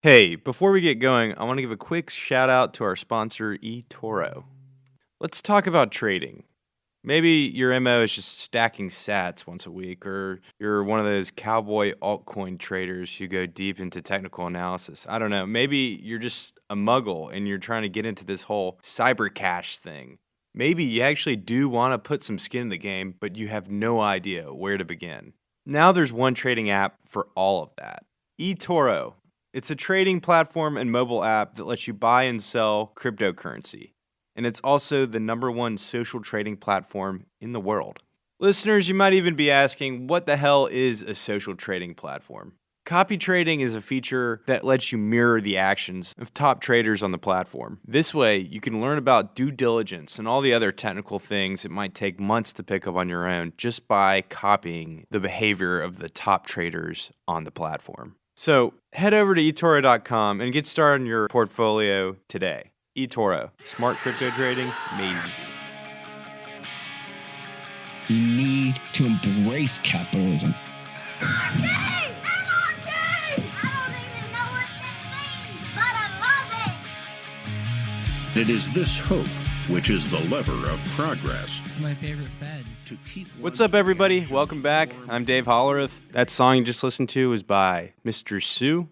Hey, before we get going, I want to give a quick shout out to our sponsor, eToro. Let's talk about trading. Maybe your MO is just stacking sats once a week, or you're one of those cowboy altcoin traders who go deep into technical analysis. I don't know. Maybe you're just a muggle and you're trying to get into this whole cyber cash thing. Maybe you actually do want to put some skin in the game, but you have no idea where to begin. Now there's one trading app for all of that. eToro. It's a trading platform and mobile app that lets you buy and sell cryptocurrency. And it's also the #1 social trading platform in the world. Listeners, you might even be asking, what the hell is a social trading platform? Copy trading is a feature that lets you mirror the actions of top traders on the platform. This way, you can learn about due diligence and all the other technical things it might take months to pick up on your own just by copying the behavior of the top traders on the platform. So head over to eToro.com and get started on your portfolio today. eToro, smart crypto trading made easy. You need to embrace capitalism. Anarchy! Anarchy! I don't even know what that means, but I love it! It is this hope which is the lever of progress. It's my favorite Fed. What's up, everybody? Welcome back. I'm Dave Hollerith. That song you just listened to was by Mr. Pseu,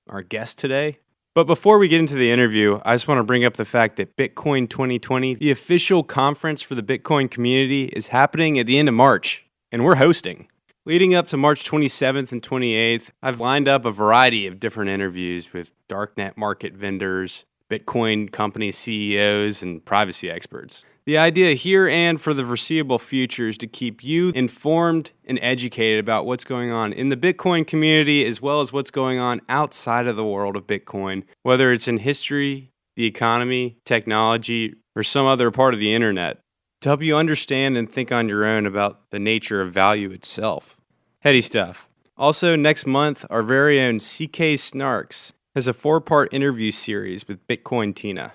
our guest today. But before we get into the interview, I just want to bring up the fact that Bitcoin 2020, the official conference for the Bitcoin community, is happening at the end of March, and we're hosting. Leading up to March 27th and 28th, I've lined up a variety of different interviews with darknet market vendors, Bitcoin company CEOs, and privacy experts. The idea here and for the foreseeable future is to keep you informed and educated about what's going on in the Bitcoin community as well as what's going on outside of the world of Bitcoin, whether it's in history, the economy, technology, or some other part of the internet, to help you understand and think on your own about the nature of value itself. Heady stuff. Also, next month, our very own CK Snarks has a 4-part interview series with Bitcoin Tina.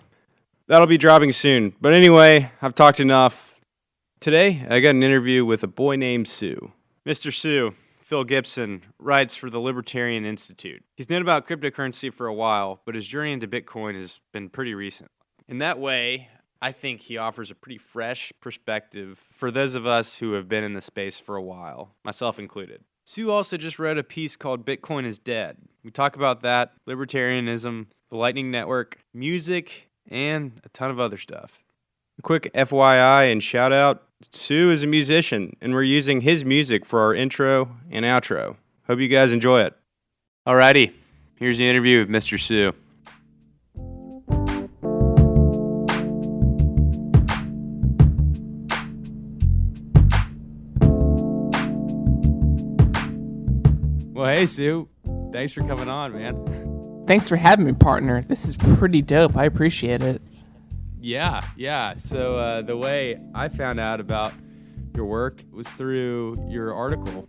That'll be dropping soon. But anyway, I've talked enough. Today, I got an interview with A Boy Named Pseu. Mr. Pseu, Phil Gibson, writes for the Libertarian Institute. He's known about cryptocurrency for a while, but his journey into Bitcoin has been pretty recent. In that way, I think he offers a pretty fresh perspective for those of us who have been in the space for a while, myself included. Pseu also just wrote a piece called Bitcoin is Dead. We talk about that, libertarianism, the Lightning Network, music, and a ton of other stuff. A quick FYI and shout out, Pseu is a musician, and we're using his music for our intro and outro. Hope you guys enjoy it. Alrighty, here's the interview with Mr. Pseu. Well, hey, Pseu. Thanks for coming on, man. Thanks for having me, partner. This is pretty dope. I appreciate it. Yeah. So the way I found out about your work was through your article.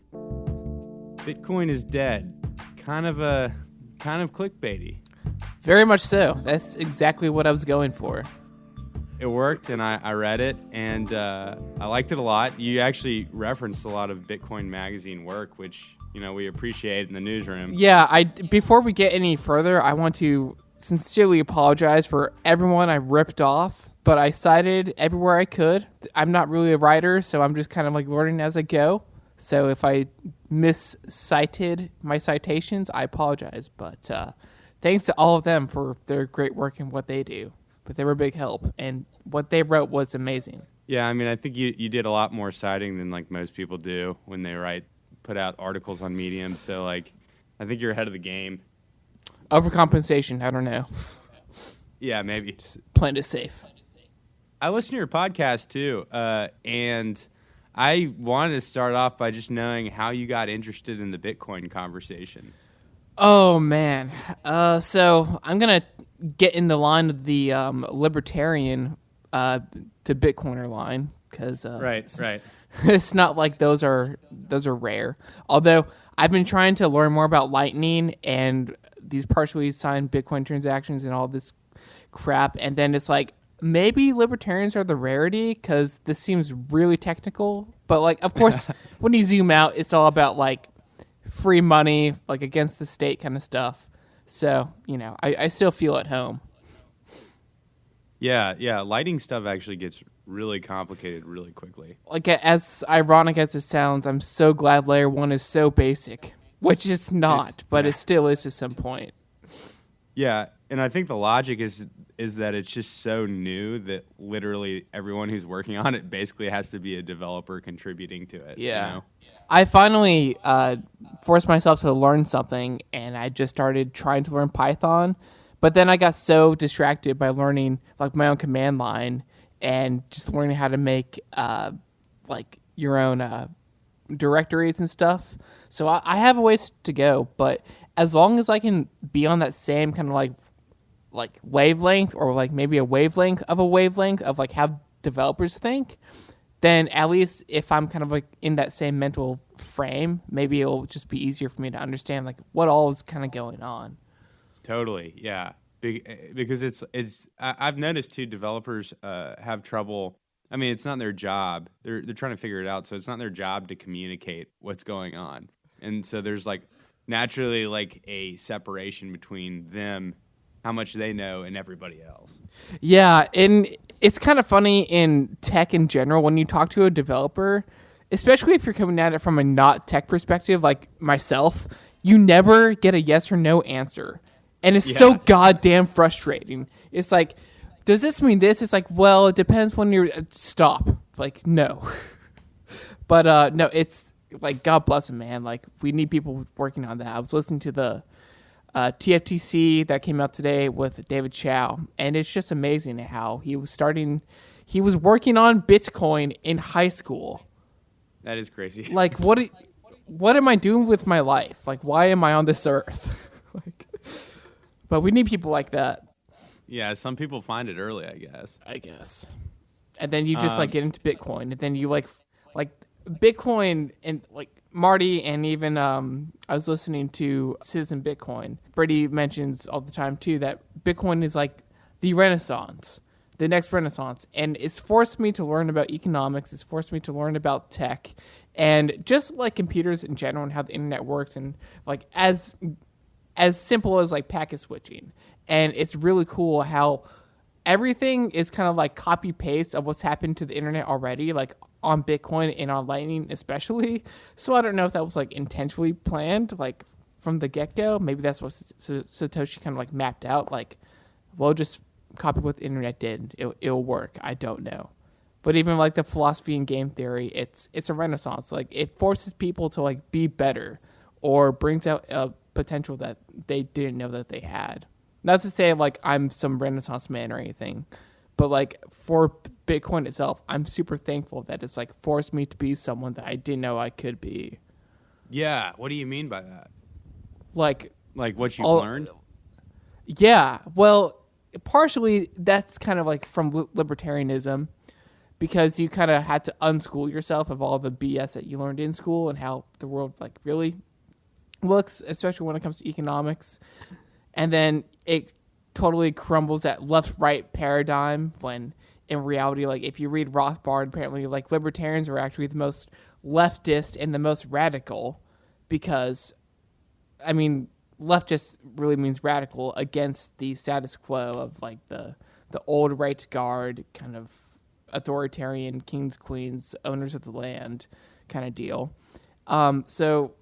Bitcoin is dead. Kind of clickbaity. Very much so. That's exactly what I was going for. It worked, and I read it, and I liked it a lot. You actually referenced a lot of Bitcoin Magazine work, which we appreciate in the newsroom. Yeah, before we get any further, I want to sincerely apologize for everyone I ripped off, but I cited everywhere I could. I'm not really a writer, so I'm just kind of like learning as I go. So if I miscited my citations, I apologize. But thanks to all of them for their great work and what they do. But they were a big help, and what they wrote was amazing. Yeah, I mean, I think you did a lot more citing than like most people do when they put out articles on Medium. So I think you're ahead of the game. Overcompensation, I don't know. Yeah, maybe. Just playing it safe. I listen to your podcast too, and I wanted to start off by just knowing how you got interested in the Bitcoin conversation. Oh, man. So I'm going to get in the line of the libertarian to Bitcoiner line, because Right. it's not like those are rare. Although I've been trying to learn more about Lightning and these partially signed Bitcoin transactions and all this crap, and then it's like maybe libertarians are the rarity because this seems really technical. But of course, when you zoom out, it's all about free money, against the state kind of stuff. So, I still feel at home. Yeah. Lighting stuff actually gets really complicated really quickly. Like, as ironic as it sounds, I'm so glad layer 1 is so basic, which it's not, but it still is to some point. Yeah, and I think the logic is that it's just so new that literally everyone who's working on it basically has to be a developer contributing to it. Yeah. You know? I finally forced myself to learn something, and I just started trying to learn Python. But then I got so distracted by learning like my own command line and just learning how to make like your own directories and stuff. So I have a ways to go, but as long as I can be on that same kind of like wavelength, or like maybe a wavelength of like how developers think, then at least if I'm kind of like in that same mental frame, maybe it'll just be easier for me to understand like what all is kind of going on. Totally, yeah. Because I've noticed too, developers have trouble. I mean, it's not their job. They're trying to figure it out, so it's not their job to communicate what's going on. And so there's like naturally like a separation between them, how much they know, and everybody else. Yeah, and it's kind of funny in tech in general when you talk to a developer, especially if you're coming at it from a not tech perspective like myself, you never get a yes or no answer. And it's so goddamn frustrating. It's like, does this mean this? It's like, well, it depends when you're... Stop. Like, no. But, no, it's... Like, God bless him, man. Like, we need people working on that. I was listening to the TFTC that came out today with David Chow, and it's just amazing how he was working on Bitcoin in high school. That is crazy. Like, what am I doing with my life? Like, why am I on this earth? But we need people like that. Yeah, some people find it early, I guess. And then you just like get into Bitcoin, and then you like Bitcoin, and like Marty, and even I was listening to Citizen Bitcoin. Brady mentions all the time too that Bitcoin is like the Renaissance, the next Renaissance, and it's forced me to learn about economics. It's forced me to learn about tech, and just like computers in general and how the internet works, and like as simple as like packet switching. And it's really cool how everything is kind of like copy paste of what's happened to the internet already, like on Bitcoin and on Lightning especially. So I don't know if that was like intentionally planned, like from the get-go. Maybe that's what Satoshi kind of like mapped out. Like, well, just copy what the internet did. It'll work. I don't know. But even like the philosophy and game theory, it's a renaissance. Like, it forces people to like be better, or brings out a potential that they didn't know that they had. Not to say like I'm some Renaissance man or anything, but like for Bitcoin itself, I'm super thankful that it's like forced me to be someone that I didn't know I could be. Yeah, what do you mean by that? Like what you've learned? Yeah, well, partially that's kind of like from libertarianism, because you kind of had to unschool yourself of all the BS that you learned in school and how the world like really looks, especially when it comes to economics. And then it totally crumbles that left-right paradigm, when in reality, like if you read Rothbard, apparently like libertarians are actually the most leftist and the most radical, because, I mean, left just really means radical against the status quo of like the old right guard kind of authoritarian kings, queens, owners of the land kind of deal. So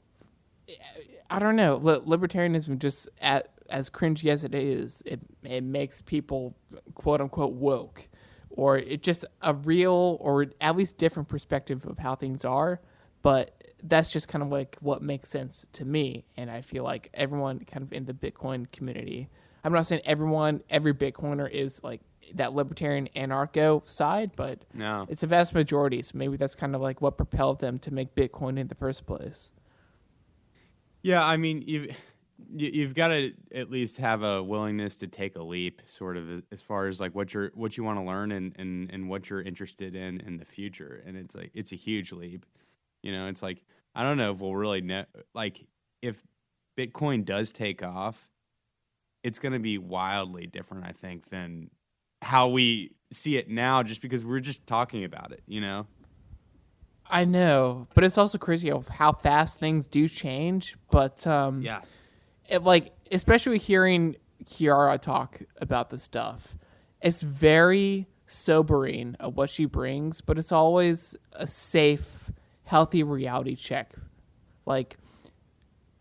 I don't know. Libertarianism, just as cringy as it is, it makes people quote unquote woke, or it just a real or at least different perspective of how things are. But that's just kind of like what makes sense to me. And I feel like everyone kind of in the Bitcoin community, I'm not saying every Bitcoiner is like that libertarian anarcho side, but No. it's a vast majority. So maybe that's kind of like what propelled them to make Bitcoin in the first place. Yeah, I mean, you've got to at least have a willingness to take a leap, sort of, as far as like what you want to learn and what you're interested in the future. And it's like it's a huge leap. You know, it's like I don't know if we'll really know. Like, if Bitcoin does take off, it's going to be wildly different, I think, than how we see it now, just because we're just talking about it, you know? I know, but it's also crazy of how fast things do change. But Yeah. especially hearing Kiara talk about the stuff, it's very sobering of what she brings, but it's always a safe, healthy reality check. Like,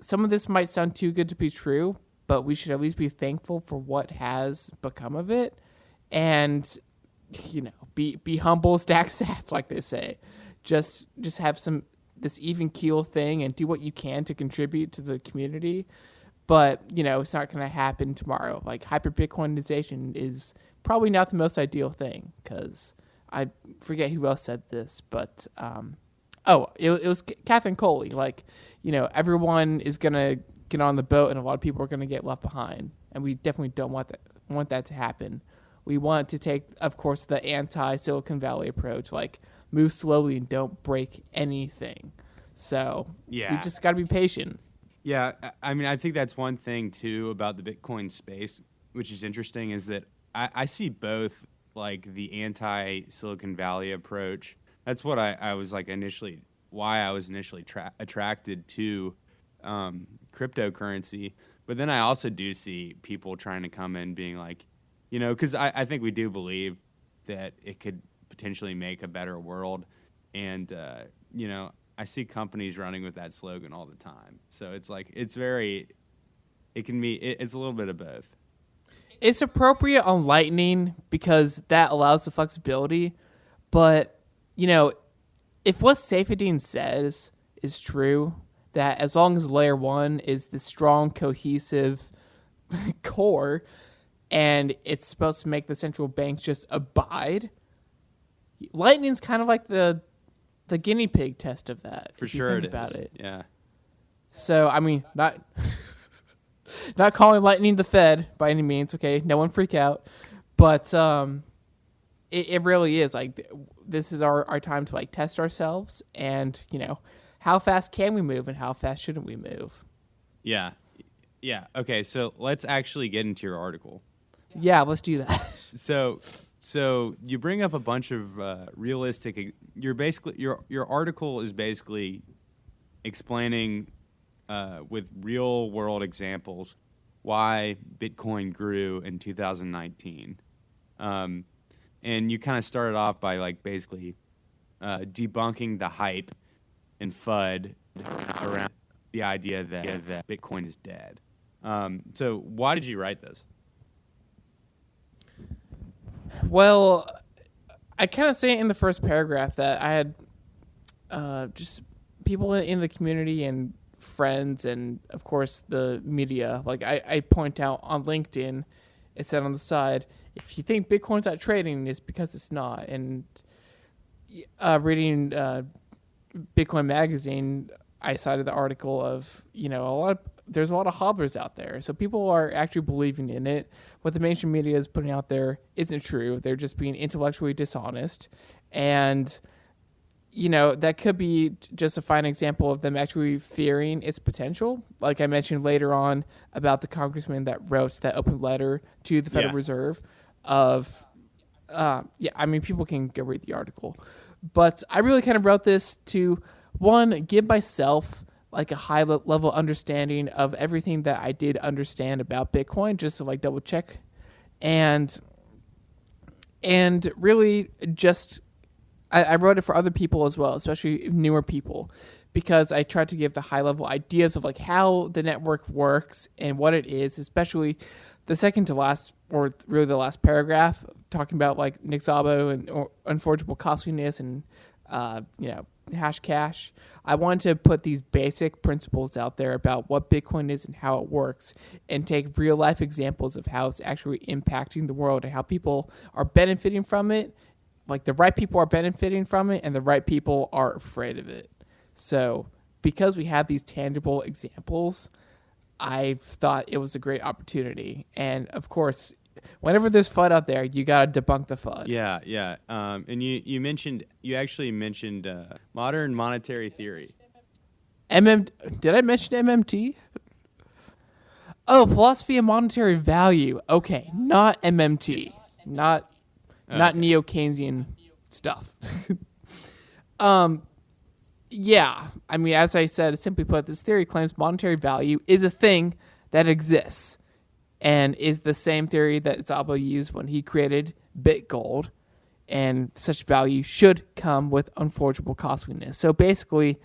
some of this might sound too good to be true, but we should at least be thankful for what has become of it, and be humble, stack sats, like they say. Just have this even keel thing and do what you can to contribute to the community. But, it's not going to happen tomorrow. Like, hyper-Bitcoinization is probably not the most ideal thing, because I forget who else said this, but, it was Catherine Coley. Like, everyone is going to get on the boat and a lot of people are going to get left behind. And we definitely don't want that to happen. We want to take, of course, the anti-Silicon Valley approach, like, move slowly and don't break anything. So we just got to be patient. Yeah, I mean, I think that's one thing, too, about the Bitcoin space, which is interesting, is that I see both, like, the anti-Silicon Valley approach. That's what I was, like, why I was initially attracted to cryptocurrency. But then I also do see people trying to come in being like, because I think we do believe that it could potentially make a better world. And, I see companies running with that slogan all the time. So it's like, it's a little bit of both. It's appropriate on Lightning because that allows the flexibility. But, if what Saifedean says is true, that as long as layer 1 is the strong, cohesive core, and it's supposed to make the central banks just abide, Lightning's kind of like the guinea pig test of that. For sure, think about it. Yeah. So I mean, not calling Lightning the Fed by any means. Okay, no one freak out. But it really is like this is our time to like test ourselves, and how fast can we move and how fast shouldn't we move? Yeah. Okay, so let's actually get into your article. Yeah, let's do that. So you bring up a bunch of realistic. Your article is basically explaining with real world examples why Bitcoin grew in 2019, and you kind of started off by like basically debunking the hype and FUD around the idea that Bitcoin is dead. So why did you write this? Well, I kind of say it in the first paragraph that I had just people in the community and friends and, of course, the media. Like, I point out on LinkedIn, it said on the side, if you think Bitcoin's not trading, it's because it's not. And reading Bitcoin Magazine, I cited the article of, there's a lot of hodlers out there. So people are actually believing in it. What the mainstream media is putting out there isn't true. They're just being intellectually dishonest. And, that could be just a fine example of them actually fearing its potential. Like I mentioned later on about the congressman that wrote that open letter to the Federal Reserve of, people can go read the article. But I really kind of wrote this to, one, give myself like a high level understanding of everything that I did understand about Bitcoin, just to like double check, and really just I wrote it for other people as well, especially newer people, because I tried to give the high level ideas of like how the network works and what it is, especially the second to last, or really the last paragraph, talking about like Nick Szabo and unforgeable costliness and hash cash. I wanted to put these basic principles out there about what Bitcoin is and how it works, and take real life examples of how it's actually impacting the world and how people are benefiting from it. Like the right people are benefiting from it and the right people are afraid of it. So because we have these tangible examples, I thought it was a great opportunity. And of course, whenever there's FUD out there, you got to debunk the FUD. Yeah. And you actually mentioned modern monetary theory. Did I mention MMT? Oh, philosophy of monetary value. Okay, not MMT. Yes. Not neo-Keynesian stuff. Yeah. I mean, as I said, simply put, this theory claims monetary value is a thing that exists and is the same theory that Szabo used when he created Bitgold, and such value should come with unforgeable costliness. So basically,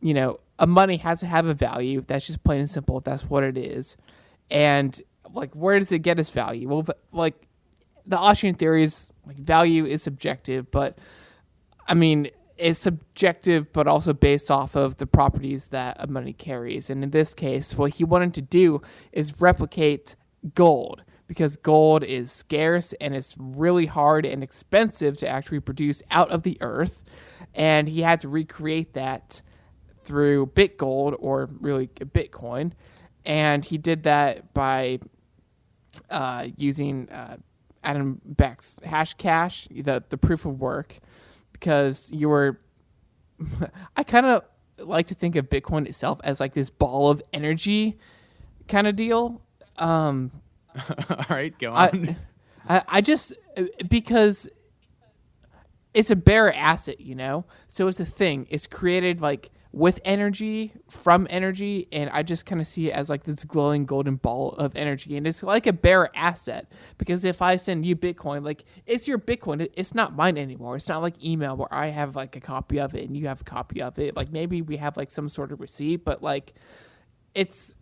a money has to have a value. That's just plain and simple. That's what it is. And like, where does it get its value? Well, like the Austrian theory is like value is subjective, but I mean, it's subjective, but also based off of the properties that a money carries. And in this case, what he wanted to do is replicate gold, because gold is scarce and it's really hard and expensive to actually produce out of the earth. And he had to recreate that through Bitgold, or really Bitcoin. And he did that by using Adam Back's Hashcash, the proof of work, because I kind of like to think of Bitcoin itself as like this ball of energy kind of deal. All right, go on. I just, because it's a bare asset, so it's a thing. It's created like with energy, from energy, and I just kind of see it as like this glowing golden ball of energy. And it's like a bare asset, because if I send you Bitcoin, like, it's your Bitcoin, it's not mine anymore. It's not like email where I have like a copy of it and you have a copy of it. Like, maybe we have like some sort of receipt, but like it's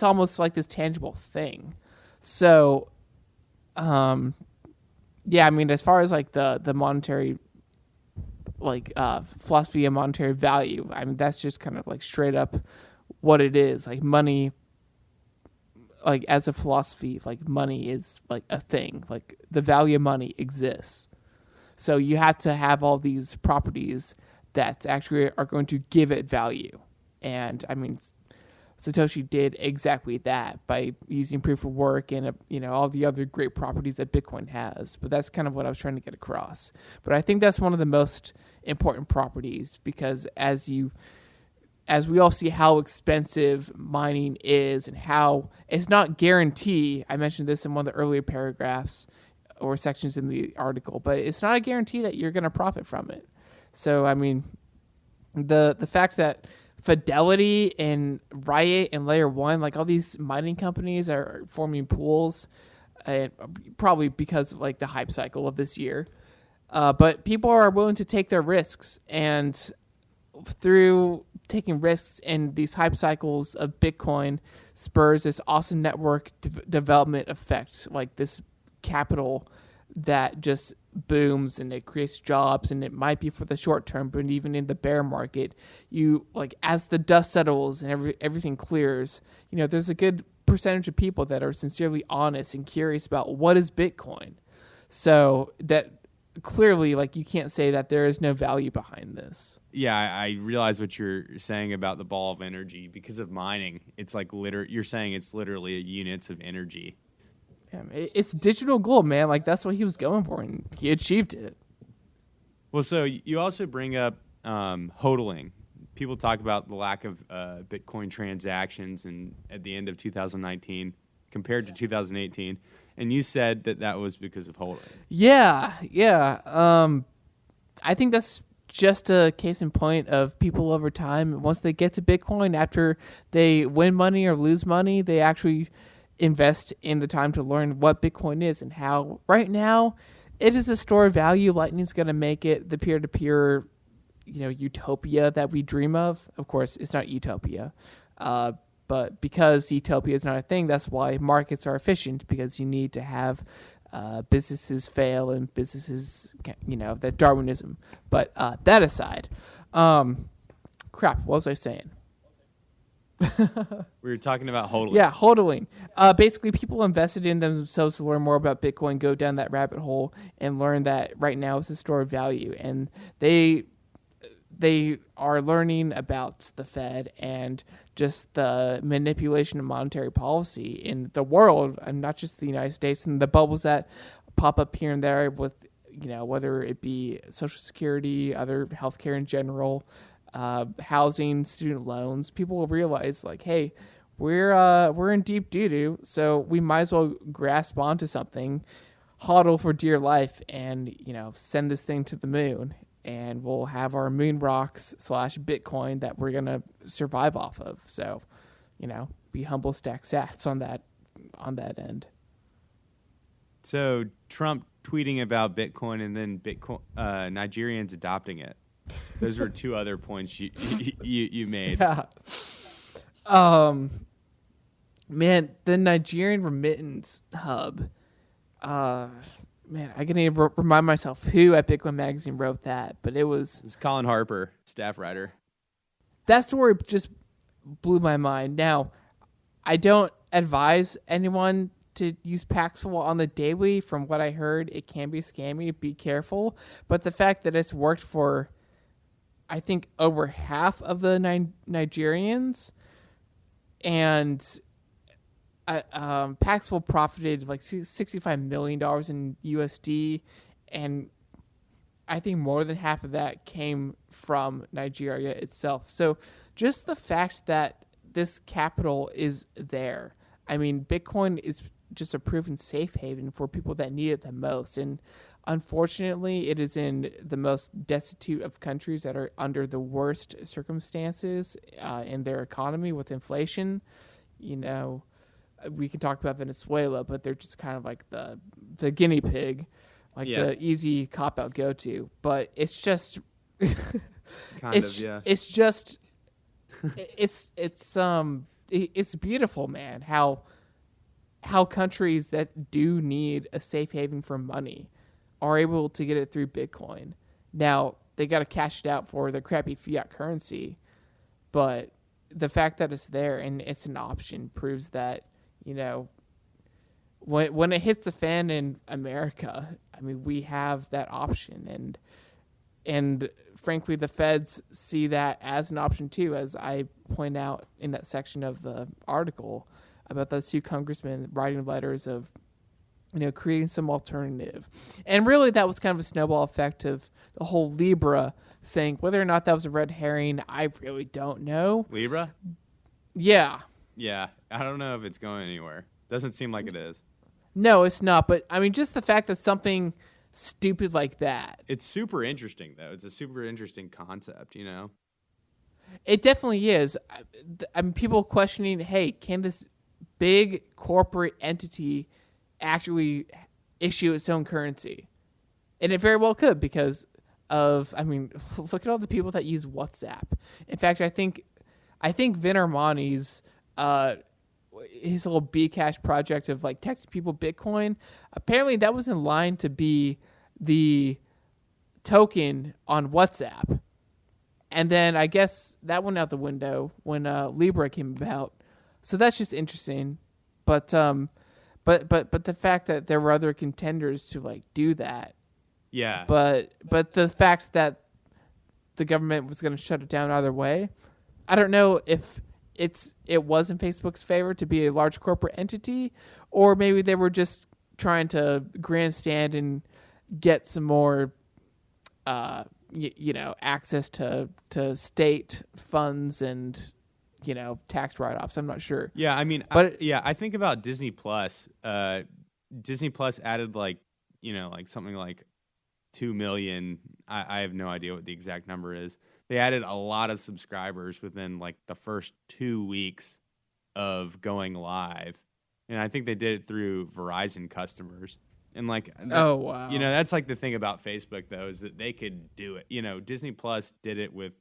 almost like this tangible thing. So yeah, I mean, as far as like the monetary, like philosophy of monetary value, I mean, that's just kind of like straight up what it is. Like, money, like as a philosophy, like money is like a thing. Like, the value of money exists. So you have to have all these properties that actually are going to give it value. And I mean, Satoshi did exactly that by using proof of work and all the other great properties that Bitcoin has. But that's kind of what I was trying to get across. But I think that's one of the most important properties, because as we all see how expensive mining is and how it's not guarantee. I mentioned this in one of the earlier paragraphs or sections in the article, but it's not a guarantee that you're going to profit from it. So I mean, the fact that Fidelity and Riot and Layer 1, like all these mining companies are forming pools, and probably because of like the hype cycle of this year. But people are willing to take their risks, and through taking risks in these hype cycles of Bitcoin spurs this awesome network development effect, like this capital that just booms and it creates jobs, and it might be for the short term, but even in the bear market, you like, as the dust settles and everything clears, there's a good percentage of people that are sincerely honest and curious about what is Bitcoin. So that clearly, like, you can't say that there is no value behind this. Yeah, I realize what you're saying about the ball of energy. Because of mining, it's like you're saying it's literally units of energy. It's digital gold, man. Like, that's what he was going for, and he achieved it. Well, so you also bring up hodling. People talk about the lack of Bitcoin transactions at the end of 2019 compared to 2018, and you said that was because of hodling. Yeah. I think that's just a case in point of people over time. Once they get to Bitcoin, after they win money or lose money, they actually invest in the time to learn what Bitcoin is and how right now it is a store of value. Lightning's going to make it the peer-to-peer, utopia that we dream of. Of course, it's not utopia. But because utopia is not a thing, that's why markets are efficient, because you need to have businesses fail and businesses, that Darwinism. But that aside, crap, what was I saying? We were talking about hodling. Yeah, hodling. Basically, people invested in themselves to learn more about Bitcoin, go down that rabbit hole, and learn that right now it's a store of value. And they are learning about the Fed and just the manipulation of monetary policy in the world, and not just the United States, and the bubbles that pop up here and there with, whether it be Social Security, other healthcare in general, housing, student loans. People will realize, like, hey, we're in deep doo-doo, so we might as well grasp onto something, hodl for dear life, and send this thing to the moon, and we'll have our moon rocks / Bitcoin that we're gonna survive off of. So, be humble stack sats on that end. So Trump tweeting about Bitcoin and then Nigerians adopting it. Those were two other points you made. Yeah. Man, the Nigerian remittance hub. Man, I can even remind myself who at Bitcoin Magazine wrote that, but it was Colin Harper, staff writer. That story just blew my mind. Now, I don't advise anyone to use Paxful on the daily. From what I heard, it can be scammy. Be careful. But the fact that it's worked for, I think, over half of the Nigerians, and Paxful profited like $65 million in USD, and I think more than half of that came from Nigeria itself. So just the fact that this capital is there, I mean, Bitcoin is just a proven safe haven for people that need it the most. And unfortunately, it is in the most destitute of countries that are under the worst circumstances in their economy with inflation. You know, we can talk about Venezuela, but they're just kind of like the guinea pig, like the easy cop-out go-to. But it's just... It's just... It's beautiful, man, how countries that do need a safe haven for money are able to get it through Bitcoin. Now, they got to cash it out for their crappy fiat currency, but the fact that it's there and it's an option proves that, you know, when it hits the fan in America, I mean, we have that option, and frankly, the feds see that as an option too, as I point out in that section of the article about those two congressmen writing letters of, you know, creating some alternative. And really that was kind of a snowball effect of the whole Libra thing. Whether or not that was a red herring, I really don't know. Libra? Yeah. Yeah. I don't know if it's going anywhere. Doesn't seem like it is. No, it's not. But I mean, just the fact that something stupid like that. It's super interesting, though. It's a super interesting concept, you know? It definitely is. I mean, people questioning, hey, can this big corporate entity actually issue its own currency? And it very well could, because of, I mean, look at all the people that use WhatsApp. In fact, I think Vin Armani's his little Bcash project of like texting people Bitcoin, apparently that was in line to be the token on WhatsApp. And then I guess that went out the window when Libra came about. So that's just interesting. But the fact that there were other contenders to like do that. Yeah. But the fact that the government was going to shut it down either way, I don't know if it was in Facebook's favor to be a large corporate entity, or maybe they were just trying to grandstand and get some more, access to state funds and, you know, tax write-offs. I'm not sure. Yeah, I mean, I think about Disney Plus. Disney Plus added like something like 2 million. I have no idea what the exact number is. They added a lot of subscribers within like the first 2 weeks of going live. And I think they did it through Verizon customers. And like, oh, wow. You know, that's like the thing about Facebook, though, is that they could do it. You know, Disney Plus did it with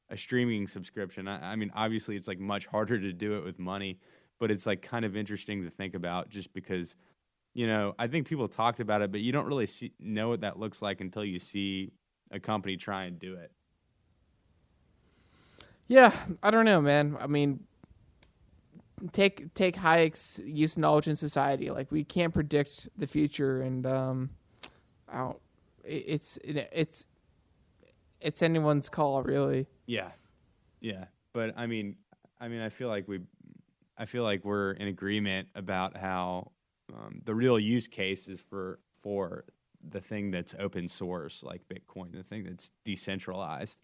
a streaming subscription. I mean, obviously it's like much harder to do it with money, but it's like kind of interesting to think about just because, you know, I think people talked about it, but you don't really know what that looks like until you see a company try and do it. Yeah, I don't know, man. I mean, take Hayek's use of knowledge in society. Like, we can't predict the future, and it's anyone's call, really. Yeah, but I mean, I feel like we're in agreement about how the real use case is for the thing that's open source, like Bitcoin, the thing that's decentralized.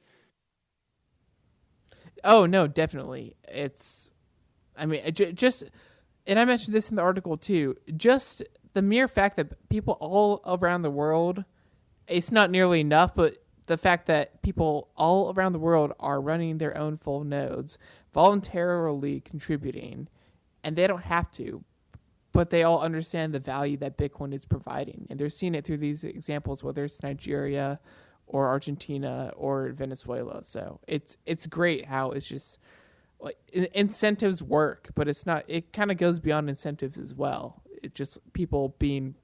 Oh, no, definitely. I mentioned this in the article too, just the mere fact that people all around the world, it's not nearly enough, but the fact that people all around the world are running their own full nodes, voluntarily contributing, and they don't have to, but they all understand the value that Bitcoin is providing. And they're seeing it through these examples, whether it's Nigeria or Argentina or Venezuela. So it's great how it's just like incentives work, but it's not, it kind of goes beyond incentives as well. It's just people being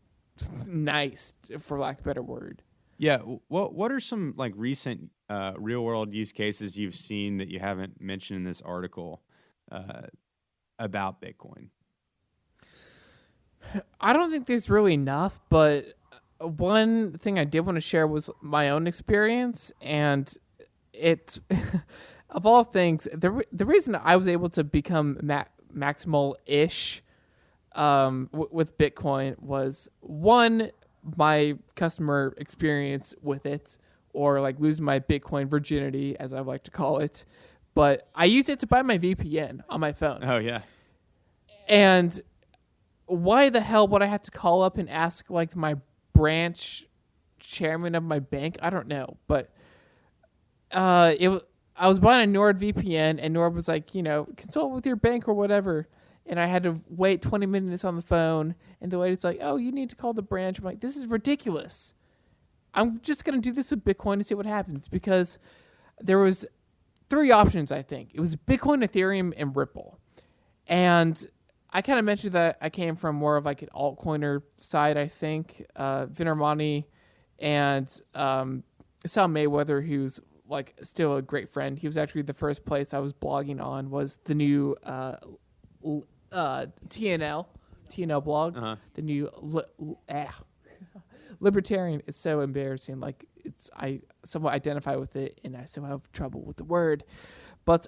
nice, for lack of a better word. Yeah. What are some like recent real world use cases you've seen that you haven't mentioned in this article about Bitcoin? I don't think there's really enough, but one thing I did want to share was my own experience, and it's of all things, the reason I was able to become maximal-ish with Bitcoin was, one, my customer experience with it, or like losing my Bitcoin virginity, as I like to call it. But I used it to buy my VPN on my phone. Oh, yeah. And why the hell would I have to call up and ask like my branch chairman of my bank? I don't know. But I was buying a NordVPN, and Nord was like, consult with your bank or whatever. And I had to wait 20 minutes on the phone, and the lady's like, oh, you need to call the branch. I'm like, this is ridiculous. I'm just going to do this with Bitcoin and see what happens, because there was 3 options, I think. It was Bitcoin, Ethereum, and Ripple. And I kind of mentioned that I came from more of like an altcoiner side, I think. Vinarmani and Sal Mayweather, who's like still a great friend. He was actually the first place I was blogging on, was the new TNL blog. Uh-huh. The new libertarian. Is so embarrassing. Like, I somewhat identify with it, and I still have trouble with the word. But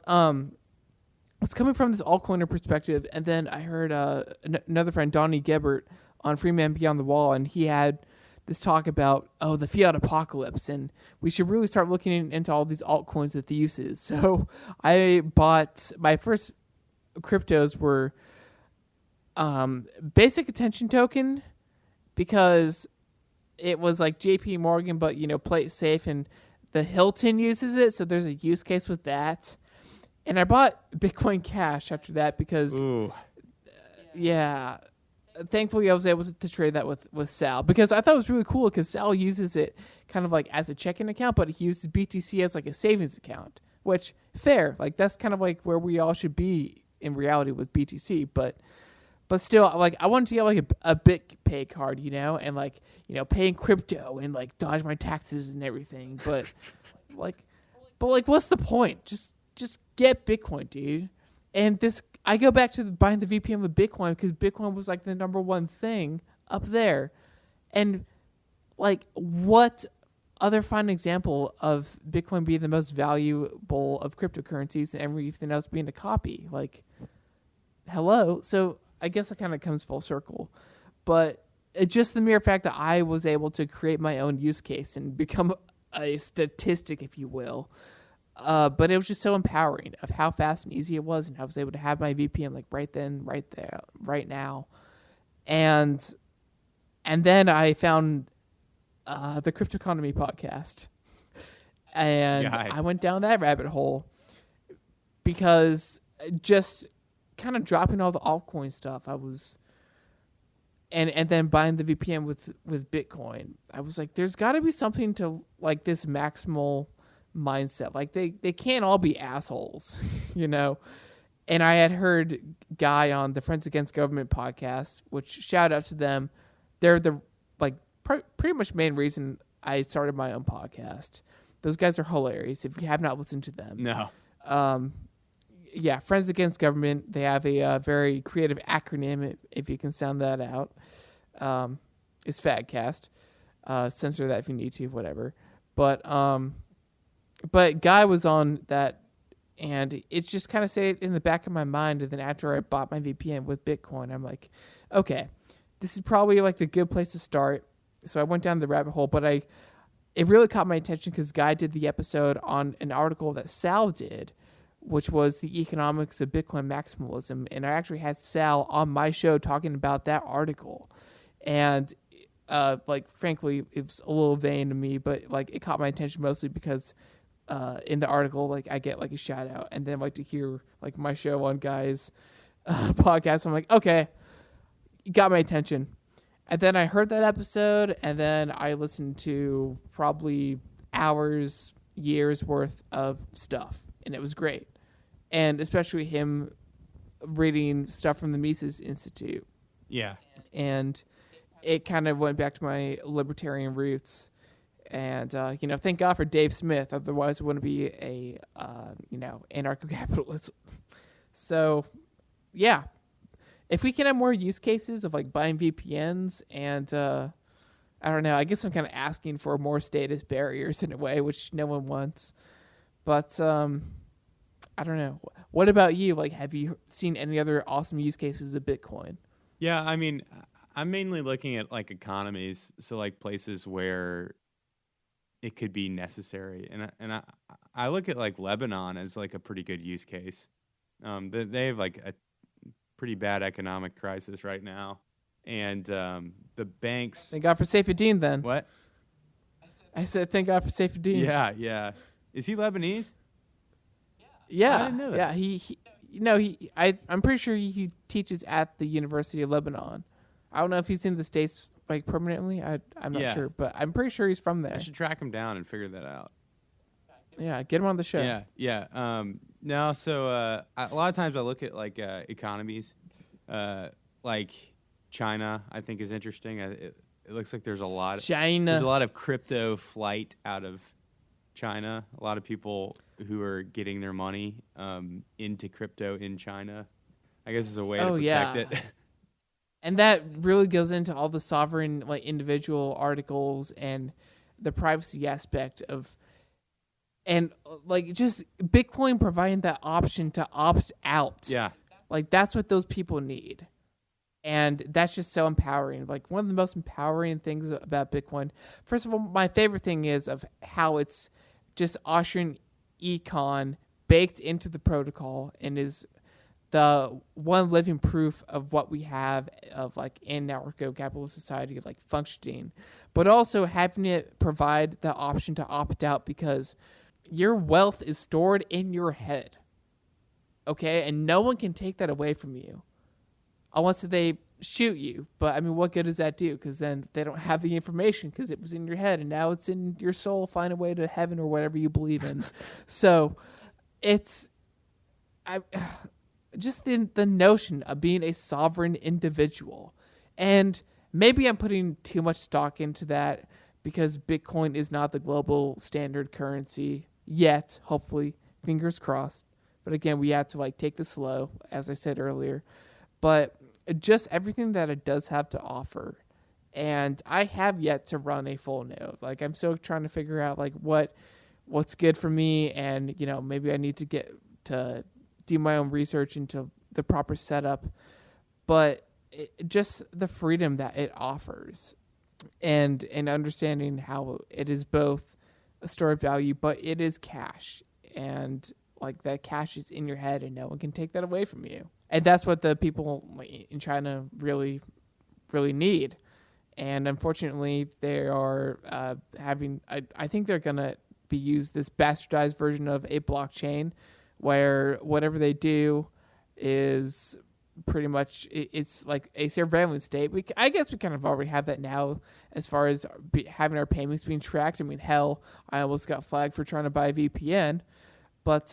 it's coming from this altcoiner perspective. And then I heard another friend, Donnie Gebert, on Freeman Beyond the Wall, and he had this talk about, the fiat apocalypse, and we should really start looking into all these altcoins with the uses. So I bought, my first cryptos were basic attention token, because it was like JP Morgan, but play it safe, and the Hilton uses it, so there's a use case with that. And I bought Bitcoin Cash after that because, thankfully I was able to trade that with Sal, because I thought it was really cool, because Sal uses it kind of like as a checking account, but he uses BTC as like a savings account, which, fair, like that's kind of like where we all should be in reality with BTC, but still, like, I wanted to get like a BitPay card, and like, pay in crypto and like dodge my taxes and everything, but what's the point? Just get Bitcoin, dude. And I go back to buying the VPN with Bitcoin, because Bitcoin was like the number one thing up there. And like, what other fine example of Bitcoin being the most valuable of cryptocurrencies and everything else being a copy? Like, hello. So I guess it kind of comes full circle. But it's just the mere fact that I was able to create my own use case and become a statistic, if you will. But it was just so empowering of how fast and easy it was, and I was able to have my VPN like right then, right there, right now. And then I found the Crypto Economy podcast, and I went down that rabbit hole, because just kind of dropping all the altcoin stuff, I was, and then buying the VPN with Bitcoin, I was like, there's got to be something to like this maximal mindset. Like, they can't all be assholes, And I had heard Guy on the Friends Against Government podcast, which, shout out to them. They're the pretty much main reason I started my own podcast. Those guys are hilarious. If you have not listened to them, No. Friends Against Government. They have a very creative acronym, if you can sound that out. It's FAGCAST. Censor that if you need to, whatever. But Guy was on that, and it just kind of stayed in the back of my mind. And then after I bought my VPN with Bitcoin, I'm like, okay, this is probably like the good place to start. So I went down the rabbit hole, but it really caught my attention because Guy did the episode on an article that Sal did, which was the economics of Bitcoin maximalism. And I actually had Sal on my show talking about that article. And frankly, it was a little vain to me, but like, it caught my attention mostly because in the article, like I get like a shout out, and then like to hear like my show on Guys podcast, I'm like, okay, you got my attention. And then I heard that episode, and then I listened to probably hours, years worth of stuff, and it was great. And especially him reading stuff from the Mises Institute. Yeah. And it kind of went back to my libertarian roots. And, thank God for Dave Smith. Otherwise, it wouldn't be a, anarcho-capitalist. So, yeah. If we can have more use cases of, like, buying VPNs and, I don't know, I guess I'm kind of asking for more status barriers in a way, which no one wants. But, I don't know. What about you? Like, have you seen any other awesome use cases of Bitcoin? Yeah, I mean, I'm mainly looking at like economies, so like places where it could be necessary, and I look at like Lebanon as like a pretty good use case. They have like a pretty bad economic crisis right now, and the banks. Thank God for Saifuddin, then. What? I said, thank God for Saifuddin. Yeah. Is he Lebanese? Yeah, I didn't know that. Yeah. I'm pretty sure he teaches at the University of Lebanon. I don't know if he's in the States like permanently. I'm not sure, but I'm pretty sure he's from there. I should track him down and figure that out. Yeah, get him on the show. Yeah. No, so a lot of times I look at like economies, like China. I think is interesting. It looks like there's a lot. There's a lot of crypto flight out of China. A lot of people who are getting their money into crypto in China. I guess is a way to protect it. And that really goes into all the sovereign, like, individual articles and the privacy aspect of, and like just Bitcoin providing that option to opt out. Yeah. Like that's what those people need. And that's just so empowering. Like one of the most empowering things about Bitcoin, first of all, my favorite thing is of how it's just Austrian econ baked into the protocol and is the one living proof of what we have of like anarcho-capitalist society like functioning, but also having it provide the option to opt out because your wealth is stored in your head. Okay. And no one can take that away from you unless they shoot you. But I mean, what good does that do? Because then they don't have the information because it was in your head and now it's in your soul. Find a way to heaven or whatever you believe in. So it's just the notion of being a sovereign individual. And maybe I'm putting too much stock into that because Bitcoin is not the global standard currency yet, hopefully, fingers crossed. But again, we have to like take this slow, as I said earlier. But just everything that it does have to offer. And I have yet to run a full node. Like I'm still trying to figure out like what's good for me, and maybe I need to get to do my own research into the proper setup. But just the freedom that it offers, and understanding how it is both a store of value, but it is cash, and like that cash is in your head, and no one can take that away from you. And that's what the people in China really, really need. And unfortunately, they are having. I think they're gonna be used this bastardized version of a blockchain, where whatever they do is pretty much it's like a surveillance state. I guess we kind of already have that now, as far as having our payments being tracked. I mean, hell, I almost got flagged for trying to buy a VPN, but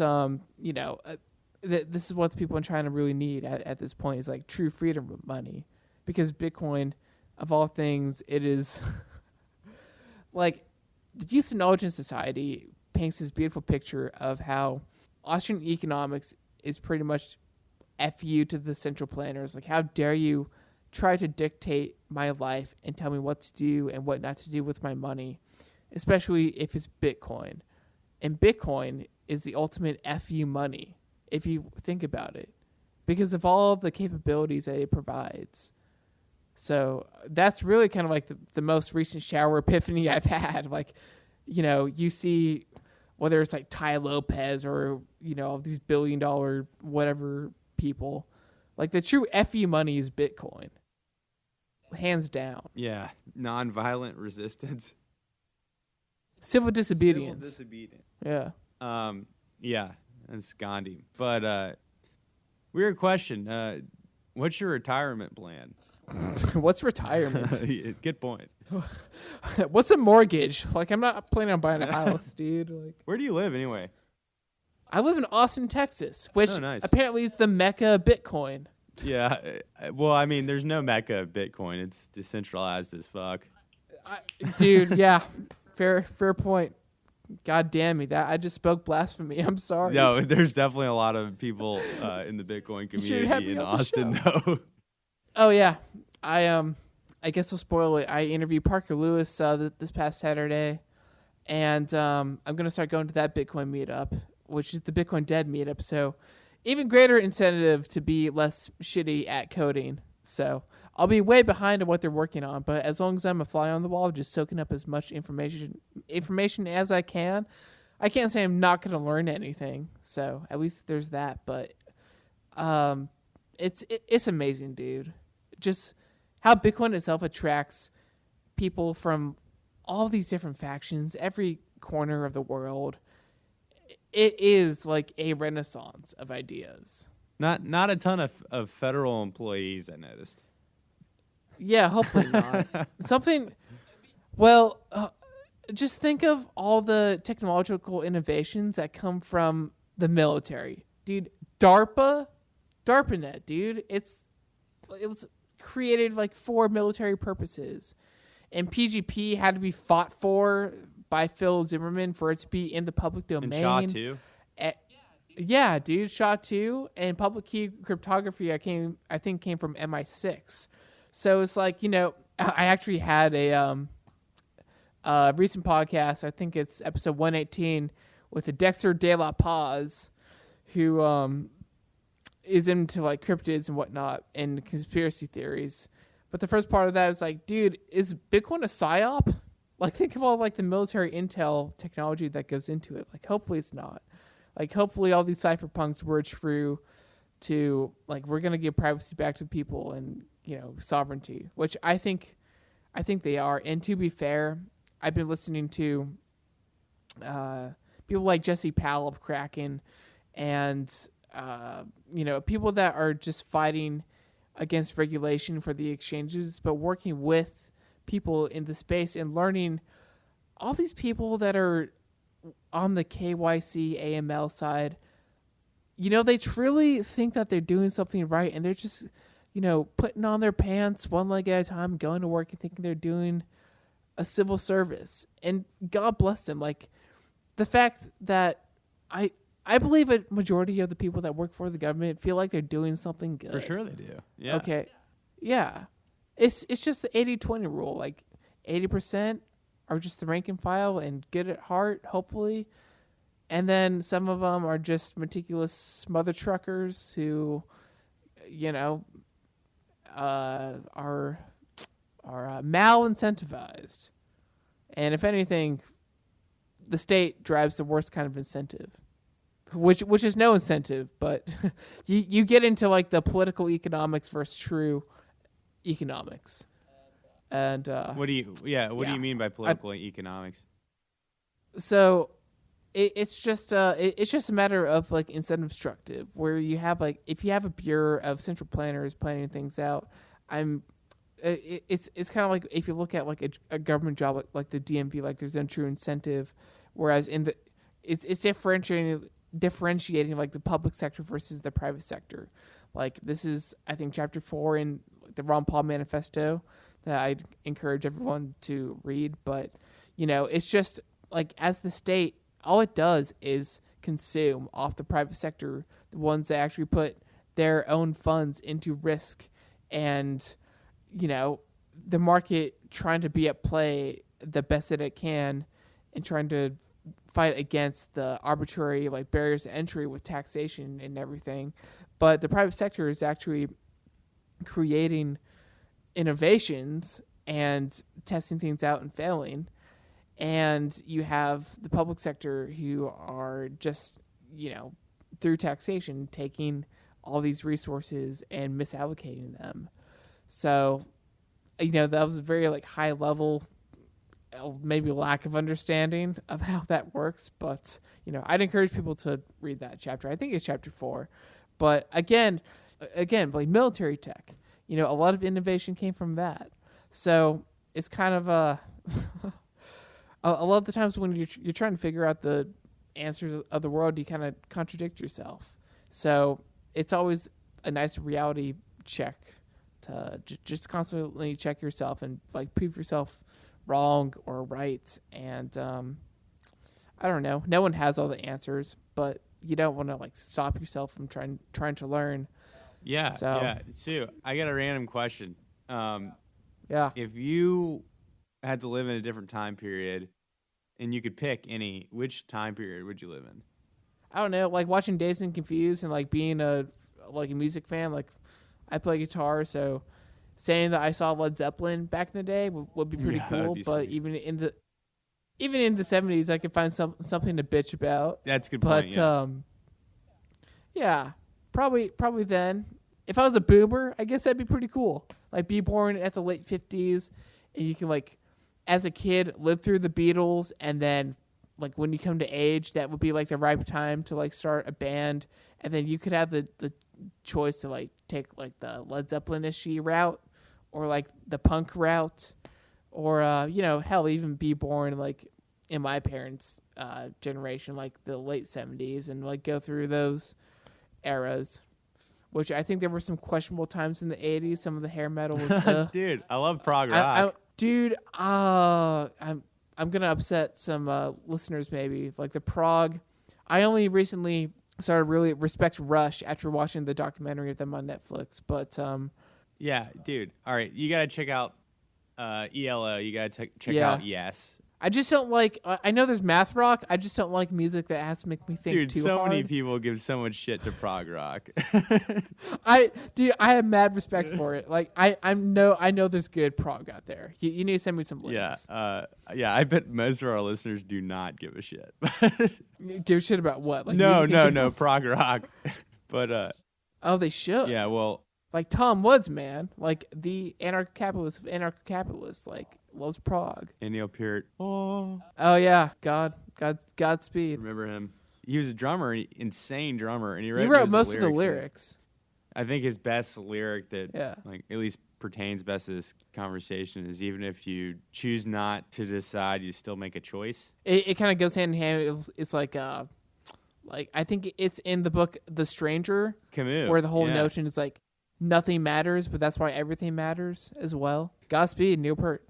this is what the people in China really need at this point, is like true freedom of money, because Bitcoin, of all things, it is like the Use of Knowledge in Society paints this beautiful picture of how Austrian economics is pretty much FU to the central planners. Like, how dare you try to dictate my life and tell me what to do and what not to do with my money, especially if it's Bitcoin. And Bitcoin is the ultimate FU money, if you think about it, because of all the capabilities that it provides. So that's really kind of like the most recent shower epiphany I've had. Like, you see whether it's like Ty Lopez or, these $1 billion whatever people, like the true FU money is Bitcoin. Hands down. Yeah. Nonviolent resistance. Civil disobedience. Civil disobedience. Yeah. Yeah, that's Gandhi. But weird question. What's your retirement plan? What's retirement? Good point. What's a mortgage? Like, I'm not planning on buying a house, dude. Like, Where do you live anyway? I live in Austin, Texas, which Oh, nice. apparently is the mecca of Bitcoin. Yeah. Well, I mean, there's no mecca of Bitcoin. It's decentralized as fuck. Dude, yeah, fair point. God damn me, that I just spoke blasphemy. I'm sorry. No, there's definitely a lot of people in the Bitcoin should have community me in on the Austin, show. though. Oh yeah, I guess I'll spoil it. I interviewed Parker Lewis this past Saturday, and I'm gonna start going to that Bitcoin meetup, which is the Bitcoin Dead meetup. So, even greater incentive to be less shitty at coding. So I'll be way behind on what they're working on, but as long as I'm a fly on the wall, just soaking up as much information as I can. I can't say I'm not gonna learn anything. So at least there's that. But it's amazing, dude. Just how Bitcoin itself attracts people from all these different factions, every corner of the world. It is like a renaissance of ideas. Not a ton of federal employees, I noticed. Yeah, hopefully not. Something. Well, just think of all the technological innovations that come from the military, dude. DARPANET, dude. It was created like for military purposes, and PGP had to be fought for by Phil Zimmerman for it to be in the public domain. And SHA too. Yeah, dude, SHA-2 and public key cryptography. I think came from MI6. So it's like, I actually had a recent podcast. I think it's episode 118 with Dexter De La Paz, who is into like cryptids and whatnot and conspiracy theories. But the first part of that is like, dude, is Bitcoin a psyop? Like, think of all like the military intel technology that goes into it. Like, hopefully it's not. Like, hopefully all these cypherpunks were true to, like, we're going to give privacy back to people and, sovereignty, which I think they are. And to be fair, I've been listening to people like Jesse Powell of Kraken and, people that are just fighting against regulation for the exchanges, but working with people in the space and learning all these people that are on the KYC AML side, they truly think that they're doing something right, and they're just, putting on their pants one leg at a time, going to work and thinking they're doing a civil service. And God bless them. Like, the fact that I believe a majority of the people that work for the government feel like they're doing something good. For sure they do. Yeah. Okay. Yeah. It's just the 80-20 rule. Like, 80% are just the rank and file and good at heart, hopefully. And then some of them are just meticulous mother truckers who, are mal-incentivized. And if anything, the state drives the worst kind of incentive, which is no incentive, but you get into like the political economics versus true economics. And What do you mean by political economics? So it's just a matter of like incentive structure, where you have like, if you have a bureau of central planners planning things out, it's kind of like if you look at like a government job like the DMV, like there's no true incentive, whereas it's differentiating like the public sector versus the private sector. Like, this is, I think, chapter 4 in the Ron Paul manifesto that I'd encourage everyone to read. But, it's just like, as the state, all it does is consume off the private sector, the ones that actually put their own funds into risk, and, the market trying to be at play the best that it can and trying to fight against the arbitrary like barriers to entry with taxation and everything. But the private sector is actually creating innovations and testing things out and failing. And you have the public sector who are just, through taxation, taking all these resources and misallocating them. So, that was a very like high level maybe lack of understanding of how that works. But, I'd encourage people to read that chapter. I think it's chapter 4. But again, like military tech, a lot of innovation came from that. So it's kind of a lot of the times when you're trying to figure out the answers of the world, you kind of contradict yourself. So it's always a nice reality check to just constantly check yourself and like prove yourself wrong or right. And I don't know. No one has all the answers, but you don't want to like stop yourself from trying to learn. Yeah. So, yeah. Sue, I got a random question. Yeah. If you had to live in a different time period and you could pick which time period would you live in? I don't know, like watching Dazed and Confused and like being a music fan. Like I play guitar, so saying that I saw Led Zeppelin back in the day would be pretty cool. Be but sweet. even in the 70s, I could find something to bitch about. That's a good But point. Yeah. yeah, probably then. If I was a boomer, I guess that'd be pretty cool. Like be born at the late 50s, and you can like, as a kid, live through the Beatles, and then like when you come to age, that would be like the right time to like start a band, and then you could have the choice to like take like the Led Zeppelin-ish route, or like the punk route, or hell, even be born like in my parents' generation, like the late 70s, and like go through those eras. Which I think there were some questionable times in the 80s. Some of the hair metal was Dude, I love prog rock. I'm gonna upset some listeners maybe. Like the prog, I only recently started really respect Rush after watching the documentary of them on Netflix. But yeah, dude. All right, you gotta check out ELO. You gotta check Yeah. out Yes. I just don't like. I know there's math rock. I just don't like music that has to make me think Dude, too so hard. many people give so much shit to prog rock. I have mad respect for it. Like I know there's good prog out there. You need to send me some links. Yeah. I bet most of our listeners do not give a shit. Give a shit about what? Like no, music in general? prog rock. But Oh, they should. yeah, well, Like Tom Woods, man. Like the anarcho-capitalist, like loves prog. and Neil Peart. Oh, Oh yeah, Godspeed. remember him? He was a drummer, insane drummer, and he He wrote wrote most of the lyrics. I think his best lyric that, Yeah. like, at least pertains best to this conversation is even if you choose not to decide, you still make a choice. It kind of goes hand in hand. It's like I think it's in the book The Stranger, Camus. where the whole yeah. notion is like nothing matters, but that's why everything matters as well. Godspeed, Neil Peart.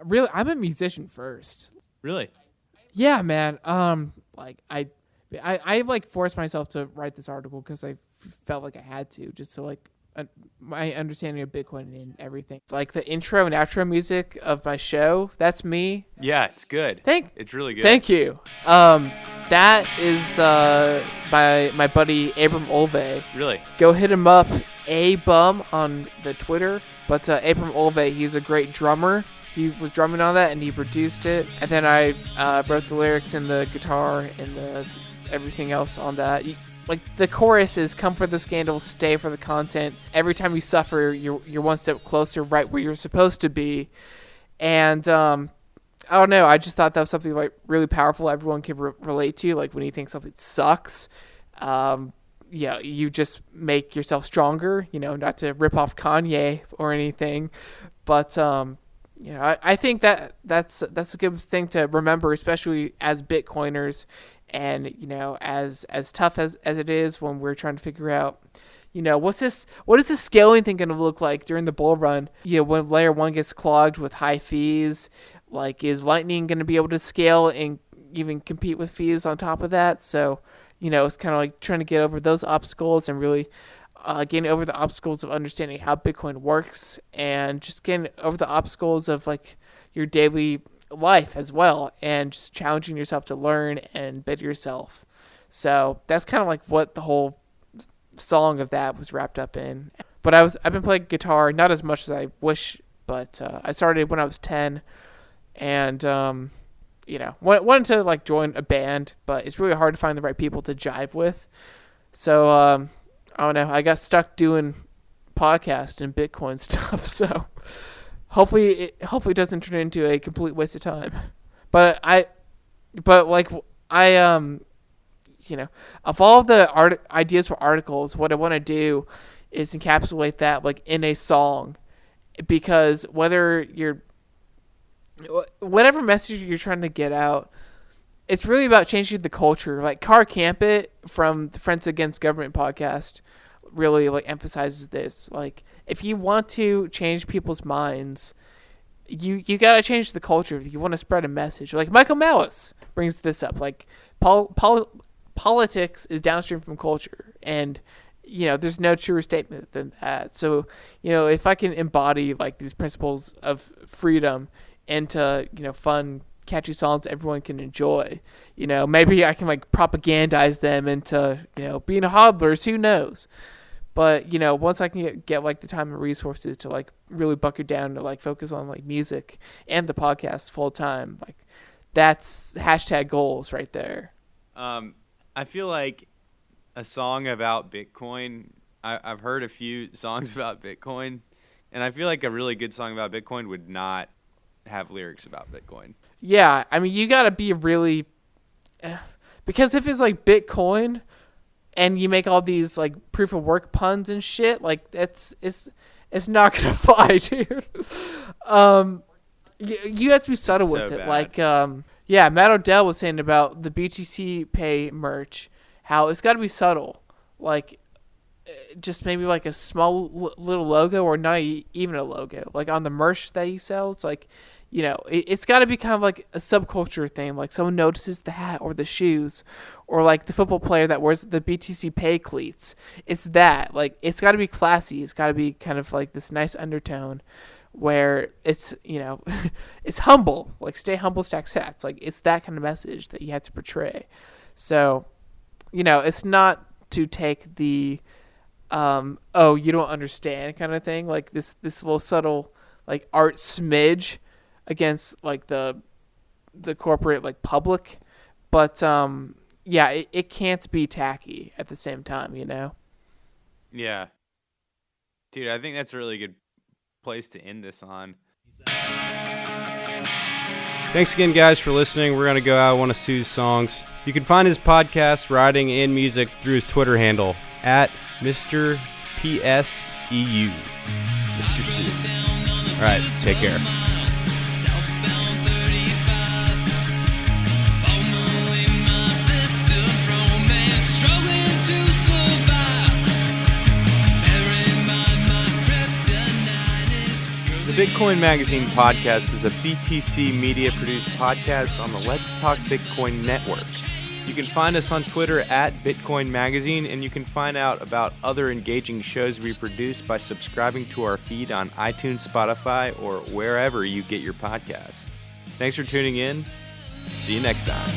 Really, I'm a musician first. Really? Yeah, man. Like I like forced myself to write this article because I felt like I had to, just to like my understanding of Bitcoin and everything. Like the intro and outro music of my show, that's me. Yeah, it's good. It's really good. Thank you. That is by my buddy Abram Olve. Really? Go hit him up, A-Bum on the Twitter. But Abram Olve, he's a great drummer. He was drumming on that and he produced it. And then I wrote the lyrics and the guitar and the everything else on that. Like the chorus is "Come for the scandal, stay for the content. Every time you suffer, you're one step closer, right where you're supposed to be." And I don't know. I just thought that was something like really powerful. Everyone can relate to. Like when you think something sucks, you just make yourself stronger. Not to rip off Kanye or anything, but I think that's a good thing to remember, especially as Bitcoiners. And, as tough as it is when we're trying to figure out, what is this scaling thing going to look like during the bull run? When layer 1 gets clogged with high fees, like is Lightning going to be able to scale and even compete with fees on top of that? So, it's kind of like trying to get over those obstacles and really getting over the obstacles of understanding how Bitcoin works and just getting over the obstacles of like your daily life as well, and just challenging yourself to learn and better yourself. So that's kind of like what the whole song of that was wrapped up in. But I've been playing guitar, not as much as I wish, but I started when I was 10, and wanted to like join a band, but it's really hard to find the right people to jive with. So I don't know, I got stuck doing podcast and Bitcoin stuff. So hopefully it doesn't turn into a complete waste of time. But of all the ideas for articles, what I want to do is encapsulate that like in a song, because whatever message you're trying to get out, it's really about changing the culture. Like Car Camp It from the Friends Against Government podcast really like emphasizes this. Like if you want to change people's minds, you gotta change the culture. If you want to spread a message, like Michael Malice brings this up. Like politics is downstream from culture, and there's no truer statement than that. So if I can embody like these principles of freedom into fun, catchy songs everyone can enjoy, maybe I can like propagandize them into being hodlers. Who knows? But once I can get like the time and resources to like really buckle down to like focus on like music and the podcast full time, like that's hashtag goals right there. I feel like a song about Bitcoin, I've heard a few songs about Bitcoin, and I feel like a really good song about Bitcoin would not have lyrics about Bitcoin. Yeah, I mean, you gotta be really, because if it's like Bitcoin and you make all these like proof of work puns and shit, like it's not gonna fly, dude. You have to be subtle with it. Bad. Like, Matt Odell was saying about the BTC Pay merch, how it's got to be subtle. Like, just maybe like a small little logo, or not even a logo. Like on the merch that he sells, like, it's got to be kind of like a subculture thing. Like someone notices the hat or the shoes, or like the football player that wears the BTC Pay cleats. It's that. Like, it's got to be classy. It's got to be kind of like this nice undertone where it's, it's humble. Like, stay humble, stack sats. Like, it's that kind of message that you have to portray. So, it's not to take the, oh, you don't understand kind of thing. Like this little subtle, like, art smidge against like the corporate like public, but it can't be tacky at the same time. Yeah, dude, I think that's a really good place to end this on. Thanks again, guys, for listening. We're gonna go out one of Sue's songs. You can find his podcast, writing, and music through his Twitter handle at Mr. PSEU. Mr. Sue. All right, take care. The Bitcoin Magazine podcast is a BTC media-produced podcast on the Let's Talk Bitcoin network. You can find us on Twitter at Bitcoin Magazine, and you can find out about other engaging shows we produce by subscribing to our feed on iTunes, Spotify, or wherever you get your podcasts. Thanks for tuning in. See you next time.